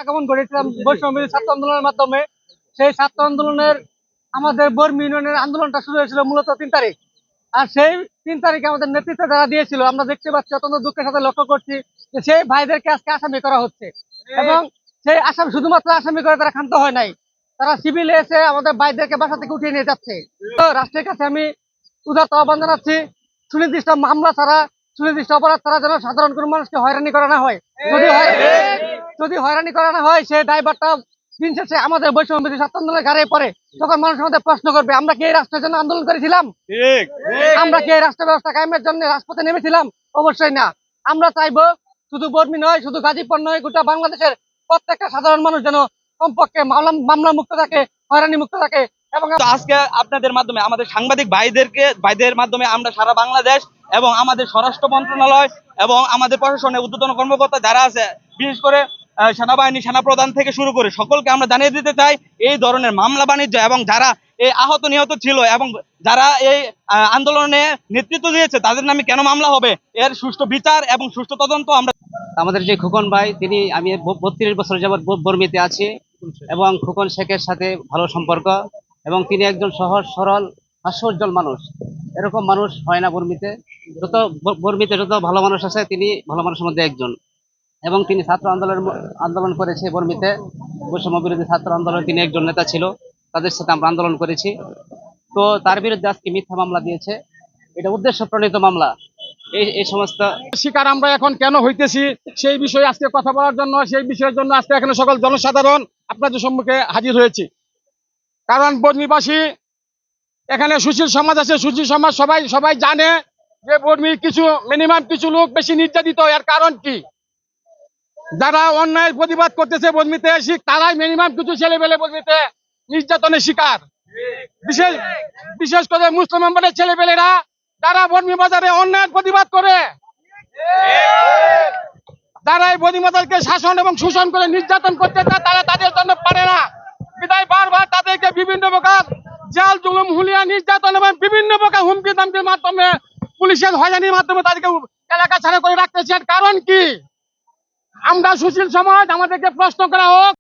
আগমন করেছিলাম বৈষম্য ছাত্র আন্দোলনের মাধ্যমে। সেই ছাত্র আন্দোলনের আমাদের বর্মি ইউনিয়নের আন্দোলনটা শুরু হয়েছিল মূলত 3 তারিখ। আর সেই 3 তারিখে আমাদের নেতৃত্ব যারা দিয়েছিল, আমরা দেখতে পাচ্ছি, অত্যন্ত দুঃখের সাথে লক্ষ্য করছি যে সেই ভাইদেরকে আজকে আসামি করা হচ্ছে। এবং সেই আসামি শুধুমাত্র আসামি করে তারা ক্ষান্ত হয় নাই, তারা সিভিলে এসে আমাদের ভাইদেরকে বাসা থেকে উঠিয়ে নিয়ে যাচ্ছে। তো রাষ্ট্রের কাছে আমি উদাত্ত আহ্বান জানাচ্ছি, সুনির্দিষ্ট মামলা ছাড়া, সুনির্দিষ্ট অপরাধ ছাড়া যেন সাধারণ কোনো মানুষকে হয়রানি করা না হয়। যদি হয়রানি করা না হয়, সেই দায়ভারটা দিন শেষে আমাদের বৈষম্য ছাত্র আন্দোলনের ঘাড়ে পড়ে। তখন মানুষ আমাদের প্রশ্ন করবে, আমরা কি এই রাষ্ট্রের জন্য আন্দোলন করেছিলাম? আমরা কি এই রাষ্ট্র ব্যবস্থা কায়েমের জন্য রাজপথে নেমেছিলাম? অবশ্যই না। আমরা চাইবো শুধু বর্মি নয়, শুধু গাজীপুর নয়, গোটা বাংলাদেশের প্রত্যেকটা সাধারণ মানুষ যেন কমপক্ষে মামলা মুক্ত থাকে, হয়রানি মুক্ত থাকে। এবং আজকে আপনাদের মাধ্যমে আমাদের সাংবাদিক ভাইদের মাধ্যমে আমরা সারা বাংলাদেশ এবং আমাদের স্বরাষ্ট্র মন্ত্রণালয় এবং আমাদের প্রশাসনের ঊর্ধ্বতন কর্মকর্তা যারা আছে, বিশেষ করে সেনাবাহিনী, সেনাপ্রধান থেকে শুরু করে সকলকে আমরা জানিয়ে দিতে চাই, এই ধরনের মামলা বাণিজ্য এবং যারা এই আহত নিহত ছিল এবং যারা এই আন্দোলনে নেতৃত্ব দিয়েছে তাদের নামে কেন মামলা হবে, এর সুষ্ঠু বিচার এবং সুষ্ঠু তদন্ত আমরা। আমাদের যে খোকন ভাই, তিনি, আমি 32 বছর যাবৎ বর্মিতে আছি এবং খোকন শেখের সাথে ভালো সম্পর্ক, এবং তিনি একজন সহজ সরল হাস্যোজ্জ্বল মানুষ। এরকম মানুষ হয় না বর্মিতে। বর্মিতে যত ভালো মানুষ আছে, তিনি ভালো মানুষের মধ্যে একজন। এবং তিনি ছাত্র আন্দোলন করেছে বর্মিতে, বৈষম্য বিরোধী ছাত্র আন্দোলনে তিনি একজন নেতা ছিল, তাদের সাথে আমরা আন্দোলন করেছি। তো তার বিরুদ্ধে আজকে মিথ্যা মামলা দিয়েছে, এটা উদ্দেশ্য প্রণীত মামলা। এই সমস্ত শিকার আমরা এখন কেন হইতেছি সেই বিষয়ে আজকে কথা বলার জন্য, সেই বিষয়ের জন্য আজকে এখানে সকল জনসাধারণ আপনাদের সম্মুখে হাজির হয়েছি। কারণ বর্মিবাসী, এখানে সুশীল সমাজ আছে, সুশীল সমাজ সবাই জানে যে বর্মির মিনিমাম কিছু লোক বেশি নির্যাতিত। এর কারণ কি? যারা অন্যায়ের প্রতিবাদ করতেছে বর্মিতে, তারাই মিনিমাম কিছু ছেলেপেলে বর্মিতে নির্যাতনের শিকার। বিশেষ করে মুসলমানদের ছেলেপেলেরা যারা বর্মি বাজারে অন্যায়ের প্রতিবাদ করে, যারা এই বর্মি বাজারকে শাসন এবং শোষণ করে নির্যাতন করতে চায়, তারা তাদের জন্য পারে না। বিদায় বারবার তাদেরকে বিভিন্ন প্রকার জাল জুলুম, হুলিয়া, নির্যাতন এবং বিভিন্ন প্রকার হুমকি ধামকির মাধ্যমে, পুলিশের হয়রানির মাধ্যমে তাদেরকে এলাকা ছাড়া করে রাখতেছে। কারণ কি? আমরা সুশীল সমাজ, আমাদেরকে প্রশ্ন করা হোক।